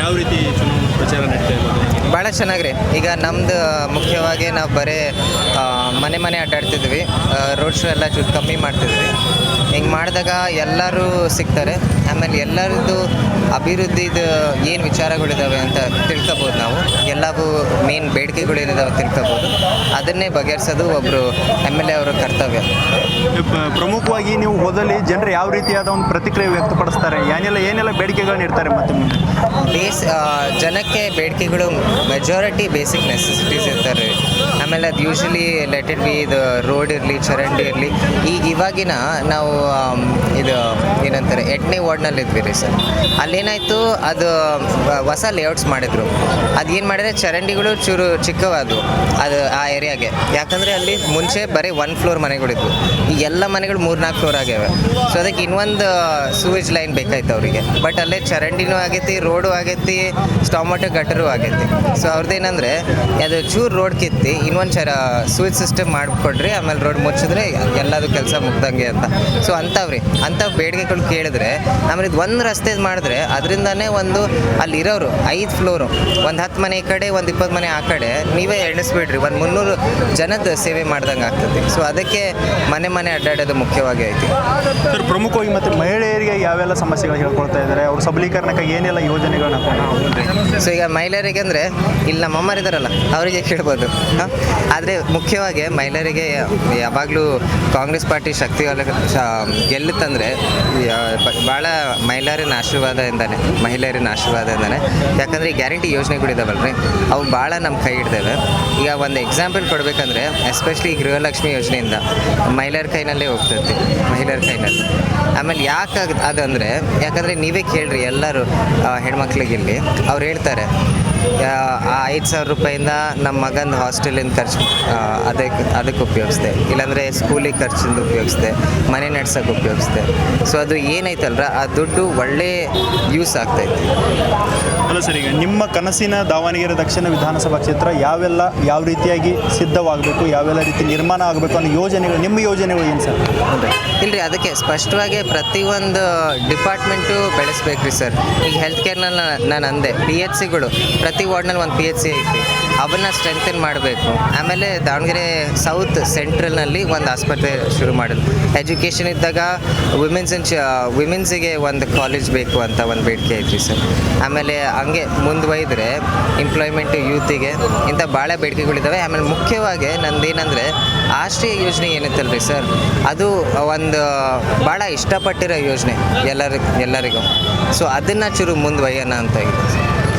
ಯಾವ ರೀತಿ ಚುನಾವಣಾ ಪ್ರಚಾರ ನಡೀತಾ ಇರೋದು? ಭಾಳ ಚೆನ್ನಾಗ್ರಿ. ಈಗ ನಮ್ಮದು ಮುಖ್ಯವಾಗಿ ನಾವು ಬರೀ ಮನೆ ಮನೆ ಅಡ್ಡಾಡ್ತಿದ್ವಿ, ರೋಡ್ ಶೋ ಎಲ್ಲ ಚೂರು ಕಮ್ಮಿ ಮಾಡ್ತಿದ್ವಿ. ಹಿಂಗೆ ಮಾಡಿದಾಗ ಎಲ್ಲರೂ ಸಿಗ್ತಾರೆ. ಆಮೇಲೆ ಎಲ್ಲರದ್ದು ಅಭಿವೃದ್ಧಿದು ಏನು ವಿಚಾರಗಳಿದ್ದಾವೆ ಅಂತ ತಿಳ್ಕೊಬೋದು. ನಾವು ಎಲ್ಲವೂ ಮೇನ್ ಬೇಡಿಕೆಗಳೇನಿದಾವೆ ತಿಳ್ಕೊಬೋದು. ಅದನ್ನೇ ಬಗೆಹರಿಸೋದು ಒಬ್ಬರು MLA ಅವರ ಕರ್ತವ್ಯ. ಪ್ರಮುಖವಾಗಿ ನೀವು ಹೋದಲ್ಲಿ ಜನರು ಯಾವ ರೀತಿಯಾದ ಒಂದು ಪ್ರತಿಕ್ರಿಯೆ ವ್ಯಕ್ತಪಡಿಸ್ತಾರೆ, ಏನೆಲ್ಲ ಬೇಡಿಕೆಗಳನ್ನ ಇಡ್ತಾರೆ? ಮತ್ತು ಜನಕ್ಕೆ ಬೇಡಿಕೆಗಳು ಮೆಜಾರಿಟಿ ಬೇಸಿಕ್ ನೆಸೆಸಿಟೀಸ್ ಇರ್ತಾರೆ. ಆಮೇಲೆ ಅದು ಯೂಶ್ವಲಿ ಲೆಟ್ ಇಟ್ ಬಿ ಇದು ರೋಡ್ ಇರಲಿ, ಚರಂಡಿ ಇರಲಿ. ಇವಾಗಿನ ನಾವು ಇದು ಏನಂತಾರೆ 8ನೇ ವಾರ್ಡ್ನಲ್ಲಿ ಇದ್ವಿ ರೀ ಸರ್. ಅಲ್ಲೇನಾಯಿತು, ಅದು ಹೊಸ ಲೇಔಟ್ಸ್ ಮಾಡಿದ್ರು. ಅದೇನು ಮಾಡಿದ್ರೆ ಚರಂಡಿಗಳು ಚೂರು ಚಿಕ್ಕವಾದವು ಅದು ಆ ಏರಿಯಾಗೆ. ಯಾಕಂದರೆ ಅಲ್ಲಿ ಮುಂಚೆ ಬರೀ 1 ಫ್ಲೋರ್ ಮನೆಗಳಿದ್ವು. ಈ ಎಲ್ಲ ಮನೆಗಳು 3-4 ಫ್ಲೋರ್ ಆಗ್ಯಾವೆ. ಸೊ ಅದಕ್ಕೆ ಇನ್ನೊಂದು ಸೂವೇಜ್ ಲೈನ್ ಬೇಕಾಯ್ತು ಅವರಿಗೆ. ಬಟ್ ಅಲ್ಲೇ ಚರಂಡಿನೂ ಆಗೈತಿ, ರೋಡು ಆಗೈತಿ, ಸ್ಟಾಮಟೋ ಗಟರು ಆಗೈತಿ. ಸೊ ಅವ್ರದ್ದೇನಂದರೆ ಅದು ಚೂರು ರೋಡ್ ಕಿತ್ತಿ ಇನ್ನೊಂದು ಸೂವೇಜ್ ಸಿಸ್ಟಮ್ ಮಾಡಿಕೊಡ್ರಿ, ಆಮೇಲೆ ರೋಡ್ ಮುಚ್ಚಿದ್ರೆ ಎಲ್ಲದು ಕೆಲಸ ಮುಗ್ದಂಗೆ ಅಂತ. ಸೊ ಅಂಥ ಬೇಡಿಕೆಗಳು ಕೇಳಿದ್ರೆ, ಆಮೇಲೆ ಇದು ಒಂದು ರಸ್ತೆ ಮಾಡಿದ್ರೆ ಅದರಿಂದನೇ ಅಲ್ಲಿರೋರು 5 ಫ್ಲೋರು, ಒಂದು 10 ಮನೆ ಈ ಕಡೆ, ಒಂದು 20 ಮನೆ ಆ ಕಡೆ, ನೀವೇ ಎಣಿಸ್ಬಿಡ್ರಿ, ಒಂದು 300 ಜನದ ಸೇವೆ ಮಾಡ್ದಂಗೆ ಆಗ್ತದೆ. ಸೊ ಅದಕ್ಕೆ ಮನೆ ಅಡ್ಡಾಡೋದು ಮುಖ್ಯವಾಗಿ ಐತಿ ಸರ್. ಪ್ರಮುಖವಾಗಿ ಮತ್ತು ಮಹಿಳೆಯರಿಗೆ ಯಾವೆಲ್ಲ ಸಮಸ್ಯೆಗಳು ಹೇಳ್ಕೊಳ್ತಾ ಇದ್ದಾರೆ, ಅವ್ರ ಸಬಲೀಕರಣಕ್ಕೆ ಏನೆಲ್ಲ ಯೋಜನೆಗಳನ್ನ ಹಾಕೊಂಡು? ಸೊ ಈಗ ಮಹಿಳೆಯರಿಗೆ ಅಂದರೆ ಇಲ್ಲಿ ನಮ್ಮ ಅಮ್ಮರಿದಾರಲ್ಲ ಅವರಿಗೆ ಕೇಳ್ಬೋದು. ಆದರೆ ಮುಖ್ಯವಾಗಿ ಮಹಿಳೆಯರಿಗೆ ಯಾವಾಗಲೂ ಕಾಂಗ್ರೆಸ್ ಪಾರ್ಟಿ ಶಕ್ತಿ ಗೆಲ್ಲುತ್ತಂದರೆ ಭಾಳ ಮಹಿಳೆಯರಿನ ಆಶೀರ್ವಾದದಿಂದನೇ. ಯಾಕಂದರೆ ಈ ಗ್ಯಾರಂಟಿ ಯೋಜನೆಗಳಿದಾವಲ್ಲ ರೀ, ಅವು ಭಾಳ ನಮ್ಮ ಕೈ ಹಿಡ್ದೇವೆ. ಈಗ ಒಂದು ಎಕ್ಸಾಂಪಲ್ ಕೊಡಬೇಕಂದ್ರೆ ಎಸ್ಪೆಷಲಿ ಗೃಹಲಕ್ಷ್ಮಿ ಯೋಜನೆಯಿಂದ ಮಹಿಳೆಯರ ಕೈನಲ್ಲೇ ಹೋಗ್ತೈತಿ, ಮಹಿಳೆಯರ ಕೈನಲ್ಲಿ. ಆಮೇಲೆ ಯಾಕೆ ಅದಂದರೆ, ಯಾಕಂದರೆ ನೀವೇ ಕೇಳ್ರಿ ಎಲ್ಲರೂ ಹೆಣ್ಮಕ್ಳಿಗೆ ಇಲ್ಲಿ ಅವ್ರು ಹೇಳ್ತಾರೆ, ಆ 5,000 ರೂಪಾಯಿಂದ ನಮ್ಮ ಮಗನ ಹಾಸ್ಟೆಲಿನ ಖರ್ಚು ಅದಕ್ಕೆ ಉಪಯೋಗಿಸ್ದೆ, ಇಲ್ಲಾಂದರೆ ಸ್ಕೂಲಿಗೆ ಖರ್ಚಿಂದ ಉಪಯೋಗಿಸ್ದೆ, ಮನೆ ನಡ್ಸೋಕೆ ಉಪಯೋಗಿಸ್ದೆ. ಸೊ ಅದು ಏನೈತಲ್ರ, ಆ ದುಡ್ಡು ಒಳ್ಳೆ ಯೂಸ್ ಆಗ್ತೈತಿ. ಅಲ್ಲ ಸರ್, ಈಗ ನಿಮ್ಮ ಕನಸಿನ ದಾವಣಗೆರೆ ದಕ್ಷಿಣ ವಿಧಾನಸಭಾ ಕ್ಷೇತ್ರ ಯಾವ ರೀತಿಯಾಗಿ ಸಿದ್ಧವಾಗಬೇಕು, ಯಾವೆಲ್ಲ ರೀತಿ ನಿರ್ಮಾಣ ಆಗಬೇಕು ಅನ್ನೋ ಯೋಜನೆಗಳು, ನಿಮ್ಮ ಯೋಜನೆಗಳು ಏನು ಸರ್? ಇಲ್ಲರಿ, ಅದಕ್ಕೆ ಸ್ಪಷ್ಟವಾಗಿ ಪ್ರತಿಯೊಂದು ಡಿಪಾರ್ಟ್ಮೆಂಟು ಬೆಳೆಸ್ಬೇಕ್ರಿ ಸರ್. ಈಗ ಹೆಲ್ತ್ ಕೇರ್ನಲ್ಲಿ ನಾನು ಅಂದೆ, PHCಗಳು ಪ್ರತಿ ವಾರ್ಡ್ನಲ್ಲಿ ಒಂದು PHC ಐತಿ, ಅವನ್ನ ಸ್ಟ್ರೆಂಥನ್ ಮಾಡಬೇಕು. ಆಮೇಲೆ ದಾವಣಗೆರೆ ಸೌತ್ ಸೆಂಟ್ರಲ್ನಲ್ಲಿ ಒಂದು ಆಸ್ಪತ್ರೆ ಶುರು ಮಾಡೋದು. ಎಜುಕೇಷನ್ ಇದ್ದಾಗ ವಿಮೆನ್ಸಿಗೆ ಒಂದು ಕಾಲೇಜ್ ಬೇಕು ಅಂತ ಒಂದು ಬೇಡಿಕೆ ಐತ್ರಿ ಸರ್. ಆಮೇಲೆ ಹಂಗೆ ಮುಂದುವೈದ್ರೆ ಎಂಪ್ಲಾಯ್ಮೆಂಟ್ ಯೂತಿಗೆ, ಇಂಥ ಭಾಳ ಬೇಡಿಕೆಗಳಿದ್ದಾವೆ. ಆಮೇಲೆ ಮುಖ್ಯವಾಗಿ ನಂದೇನೆಂದರೆ ಆಶ್ರಯ ಯೋಜನೆ ಏನೈತಲ್ರಿ ಸರ್, ಅದು ಒಂದು ಭಾಳ ಇಷ್ಟಪಟ್ಟಿರೋ ಯೋಜನೆ ಎಲ್ಲರಿಗೂ. ಸೊ ಅದನ್ನು ಚೂರು ಮುಂದುವಯ್ಯೋಣ ಅಂತ ಇದೆ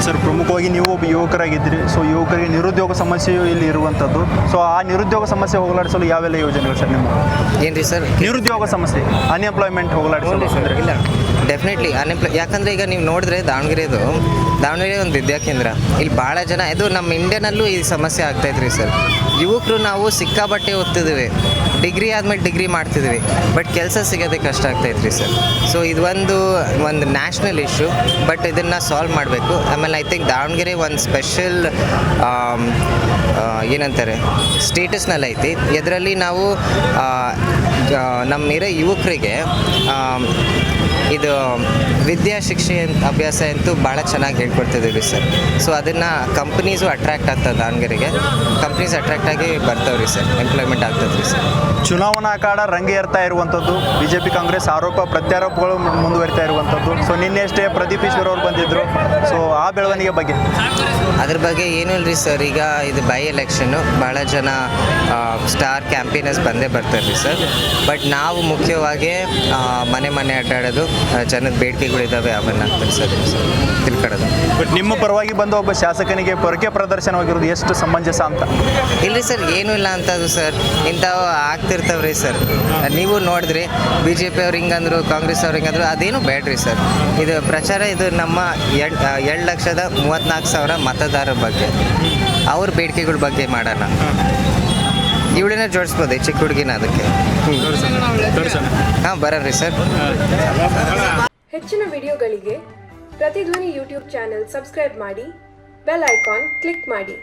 ಸರ್. ಪ್ರಮುಖವಾಗಿ ನೀವು ಒಬ್ಬ ಯುವಕರಾಗಿದ್ದೀರಿ. ಸೊ ಯುವಕರಿಗೆ ನಿರುದ್ಯೋಗ ಸಮಸ್ಯೆಯು ಇಲ್ಲಿ ಇರುವಂಥದ್ದು. ಸೊ ಆ ನಿರುದ್ಯೋಗ ಸಮಸ್ಯೆ ಹೋಗಲಾಡಿಸಲು ಯಾವೆಲ್ಲ ಯೋಜನೆಗಳು ಸರ್ ನಿಮ್ಮ? ಏನು ರೀ ಸರ್? ನಿರುದ್ಯೋಗ ಸಮಸ್ಯೆ, ಅನ್ಎಂಪ್ಲಾಯ್ಮೆಂಟ್ ಹೋಗಲಾಡಿಸಲು ಅಂದರೆ? ಇಲ್ಲ, ಡೆಫಿನೆಟ್ಲಿ ಯಾಕಂದರೆ ಈಗ ನೀವು ನೋಡಿದ್ರೆ ದಾವಣಗೆರೆ ಒಂದು ವಿದ್ಯಾಕೇಂದ್ರ. ಇಲ್ಲಿ ಭಾಳ ಜನ, ಇದು ನಮ್ಮ ಇಂಡಿಯಾನಲ್ಲೂ ಈ ಸಮಸ್ಯೆ ಆಗ್ತಾಯಿದ್ರಿ ಸರ್. ಯುವಕರು ನಾವು ಸಿಕ್ಕಾಬಟ್ಟೆ ಓದ್ತಿದ್ದೀವಿ, ಡಿಗ್ರಿ ಆದಮೇಲೆ ಡಿಗ್ರಿ ಮಾಡ್ತಿದ್ವಿ, ಬಟ್ ಕೆಲಸ ಸಿಗೋದೇ ಕಷ್ಟ ಆಗ್ತಾಯಿದ್ರಿ ಸರ್. ಸೊ ಇದು ಒಂದು ನ್ಯಾಷನಲ್ ಇಶ್ಯೂ, ಬಟ್ ಇದನ್ನು ಸಾಲ್ವ್ ಮಾಡಬೇಕು. ಆಮೇಲೆ ಐ ಥಿಂಕ್ ದಾವಣಗೆರೆ ಒಂದು ಸ್ಪೆಷಲ್ ಏನಂತಾರೆ ಸ್ಟೇಟಸ್ನಲ್ಲಿ ಐತಿ. ಇದರಲ್ಲಿ ನಾವು ನಮ್ಮಿರೋ ಯುವಕರಿಗೆ ಇದು ವಿದ್ಯಾ ಶಿಕ್ಷೆ ಅಭ್ಯಾಸ ಅಂತೂ ಭಾಳ ಚೆನ್ನಾಗಿ ಹೇಳ್ಕೊಡ್ತಿದ್ದೀವಿ ಸರ್. ಸೊ ಅದನ್ನು ಕಂಪ್ನೀಸು ಅಟ್ರ್ಯಾಕ್ಟ್ ಆಗ್ತದೆ, ದಾವಣಗೆರೆಗೆ ಕಂಪ್ನೀಸ್ ಅಟ್ರ್ಯಾಕ್ಟ್ ಆಗಿ ಬರ್ತಾವ್ರಿ ಸರ್, ಎಂಪ್ಲಾಯ್ಮೆಂಟ್ ಆಗ್ತದೆ ರೀ ಸರ್. ಚುನಾವಣಾ ಅಖಾಡ ರಂಗೇರ್ತಾ ಇರುವಂಥದ್ದು, BJP ಕಾಂಗ್ರೆಸ್ ಆರೋಪ ಪ್ರತ್ಯಾರೋಪಗಳು ಮುಂದುವರಿತಾ ಇರುವಂಥದ್ದು. ಸೊ ನಿನ್ನೆ ಅಷ್ಟೇ ಪ್ರದೀಪ್ ಈಶ್ವರ್ ಅವರು ಬಂದಿದ್ದರು. ಸೊ ಆ ಬೆಳವಣಿಗೆ ಬಗ್ಗೆ? ಅದ್ರ ಬಗ್ಗೆ ಏನೂ ಇಲ್ಲರಿ ಸರ್. ಈಗ ಇದು ಬೈ ಎಲೆಕ್ಷನ್ನು, ಭಾಳ ಜನ ಸ್ಟಾರ್ ಕ್ಯಾಂಪೇನರ್ಸ್ ಬಂದೇ ಬರ್ತಾರೆ ರೀ ಸರ್. ಬಟ್ ನಾವು ಮುಖ್ಯವಾಗಿ ಮನೆ ಅಡ್ಡಾಡೋದು, ಜನದ ಬೇಡಿಕೆಗಳಿದ್ದಾವೆ ಅವನ್ನ ತಿಳಿಸೋದು ಸರ್, ತಿಳ್ಕೊಳ್ಳೋದು. ಬಟ್ ನಿಮ್ಮ ಪರವಾಗಿ ಬಂದ ಒಬ್ಬ ಶಾಸಕನಿಗೆ ಪೊರಕೆ ಪ್ರದರ್ಶನವಾಗಿರೋದು ಎಷ್ಟು ಸಮಂಜಸ ಅಂತ? ಇಲ್ಲರಿ ಸರ್, ಏನೂ ಇಲ್ಲ ಅಂತದು ಸರ್. ಇಂಥವು ಆಗ್ತಿರ್ತಾವ್ರಿ ಸರ್. ನೀವು ನೋಡಿದ್ರಿ BJP ಅವ್ರು ಹಿಂಗಂದ್ರು, ಕಾಂಗ್ರೆಸ್ ಅವ್ರು ಹಿಂಗಂದ್ರು, ಅದೇನು ಬೇಡ್ರಿ ಸರ್. ಇದು ಪ್ರಚಾರ, ಇದು ನಮ್ಮ 2,34,000 ಮತದಾರರ ಬಗ್ಗೆ, ಅವ್ರ ಬೇಡಿಕೆಗಳ ಬಗ್ಗೆ ಮಾಡೋಣ. ಇವಳನ್ನ ಜೋಡಿಸ್ಬೋದು, ಚಿಕ್ಕ ಹುಡುಗಿನ ಅದಕ್ಕೆ. ಹಾಂ, ಬರೋರಿ ಸರ್. ಹೆಚ್ಚಿನ ವಿಡಿಯೋಗಳಿಗೆ ಪ್ರತಿಧ್ವನಿ ಯೂಟ್ಯೂಬ್ ಚಾನೆಲ್ ಸಬ್ಸ್ಕ್ರೈಬ್ ಮಾಡಿ, ಬೆಲ್ ಐಕಾನ್ ಕ್ಲಿಕ್ ಮಾಡಿ.